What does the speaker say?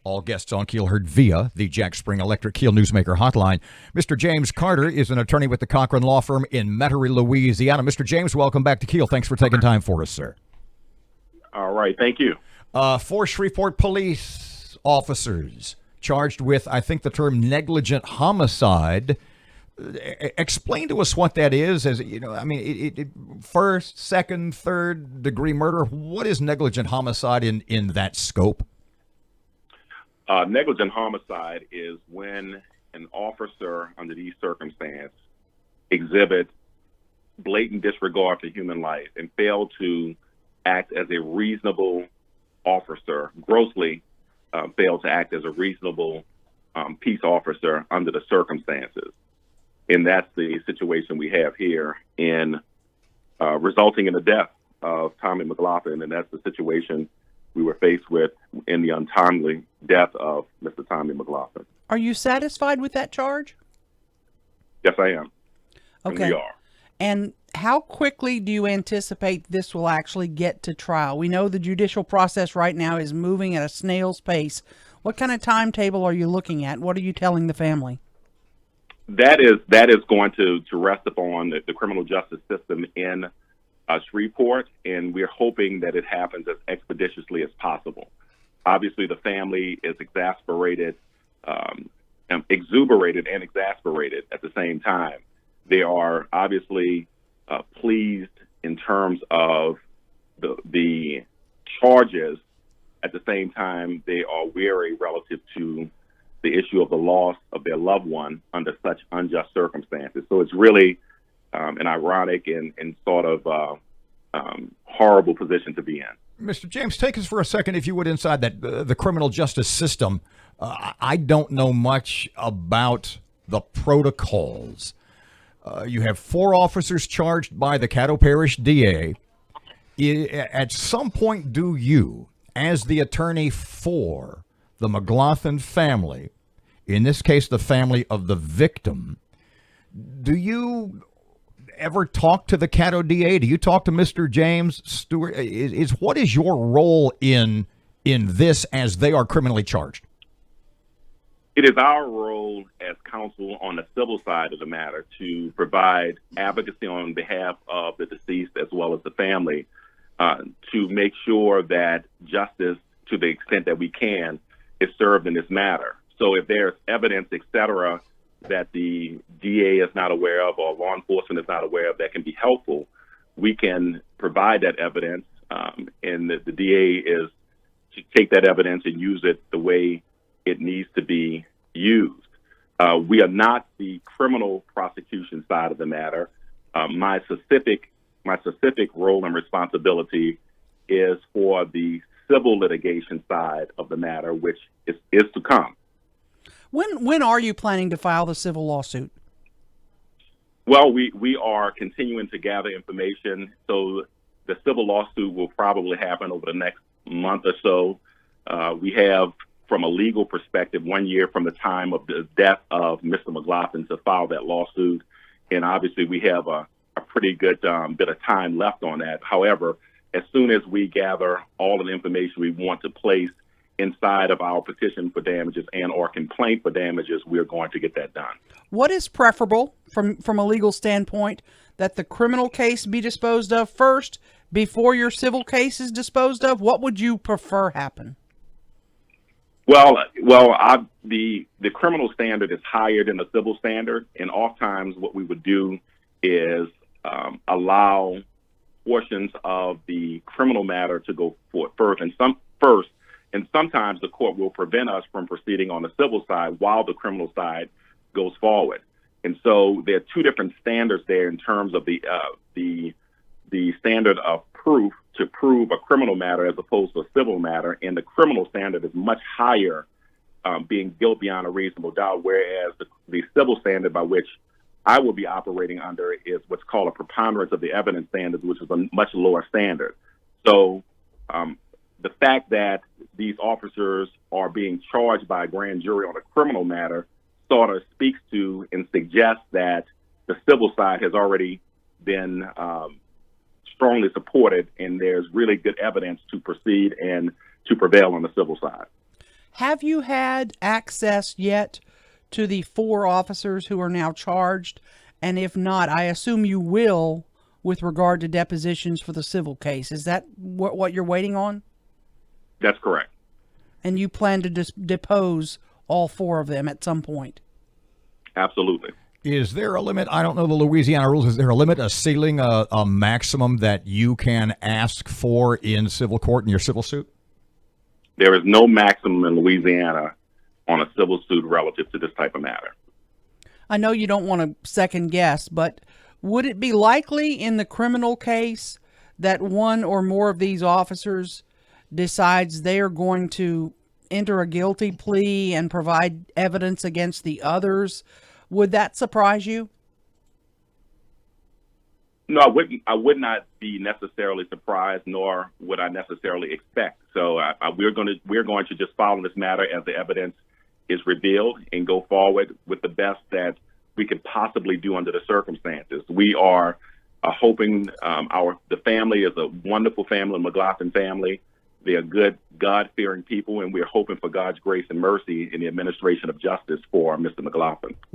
All guests on Keel heard via the Jack Spring Electric Keel Newsmaker hotline. Mr. James Carter is an attorney with the Cochran Law Firm in Metairie, Louisiana. Mr. James, welcome back to Keel. Thanks for taking time for us, sir. All right, thank you. 4 Shreveport Police officers charged with, I think, the term negligent homicide. Explain to us what that is. As you know, I mean, first, second, third degree murder. What is negligent homicide in that scope? Negligent homicide is when an officer under these circumstances exhibits blatant disregard for human life and fail to act as a reasonable officer, grossly fail to act as a reasonable peace officer under the circumstances. And that's the situation we have here in resulting in the death of Tommy McGlothen. And that's the situation we were faced with in the untimely death of Mr. Tommy McGlothen. Are you satisfied with that charge? Yes, I am. Okay. And we are. And how quickly do you anticipate this will actually get to trial? We know the judicial process right now is moving at a snail's pace. What kind of timetable are you looking at? What are you telling the family? That is going to rest upon the criminal justice system in Shreveport, and we're hoping that it happens as expeditiously as possible. Obviously, the family is exasperated, exuberated and exasperated at the same time. They are obviously pleased in terms of the charges. At the same time, they are wary relative to the issue of the loss of their loved one under such unjust circumstances. So it's really an ironic and sort of horrible position to be in. Mr. James, take us for a second, if you would, inside that the criminal justice system. I don't know much about the protocols. You have 4 officers charged by the Caddo Parish DA. At some point, do you, as the attorney for the McGlothen family, in this case the family of the victim, do you ever talk to the Caddo DA? Do you talk to Mr. James Stewart? What is your role in this as they are criminally charged? It is our role as counsel on the civil side of the matter to provide advocacy on behalf of the deceased as well as the family to make sure that justice, to the extent that we can, is served in this matter. So if there's evidence, et cetera, that the DA is not aware of or law enforcement is not aware of that can be helpful, we can provide that evidence, and the DA is to take that evidence and use it the way it needs to be used. We are not the criminal prosecution side of the matter. My specific role and responsibility is for the civil litigation side of the matter, which is to come. When are you planning to file the civil lawsuit? Well, we are continuing to gather information, so the civil lawsuit will probably happen over the next month or so. We have, from a legal perspective, 1 year from the time of the death of Mr. McGlothen to file that lawsuit, and obviously we have a pretty good bit of time left on that. However, as soon as we gather all of the information we want to place inside of our petition for damages and or complaint for damages, we're going to get that done. What is preferable from a legal standpoint, that the criminal case be disposed of first before your civil case is disposed of? What would you prefer happen? Well, the criminal standard is higher than the civil standard, and oftentimes what we would do is allow portions of the criminal matter to go forward first, and sometimes the court will prevent us from proceeding on the civil side while the criminal side goes forward. And so there are 2 different standards there in terms of the standard of proof to prove a criminal matter as opposed to a civil matter, and the criminal standard is much higher, being guilt beyond a reasonable doubt, whereas the civil standard by which I will be operating under is what's called a preponderance of the evidence standard, which is a much lower standard. So the fact that these officers are being charged by a grand jury on a criminal matter sort of speaks to and suggests that the civil side has already been strongly supported, and there's really good evidence to proceed and to prevail on the civil side. Have you had access yet to the 4 officers who are now charged? And if not, I assume you will with regard to depositions for the civil case. Is that what you're waiting on? That's correct. And you plan to depose all 4 of them at some point? Absolutely. Is there a limit? I don't know the Louisiana rules. Is there a limit, a ceiling, a maximum that you can ask for in civil court in your civil suit? There is no maximum in Louisiana on a civil suit relative to this type of matter. I know you don't want to second guess, but would it be likely in the criminal case that one or more of these officers decides they are going to enter a guilty plea and provide evidence against the others? Would that surprise you? No, I wouldn't. I would not be necessarily surprised, nor would I necessarily expect. So we're going to just follow this matter as the evidence is revealed and go forward with the best that we could possibly do under the circumstances. We are hoping the family is a wonderful family, McGlothen family. They are good, God-fearing people, and we're hoping for God's grace and mercy in the administration of justice for Mr. McGlothen.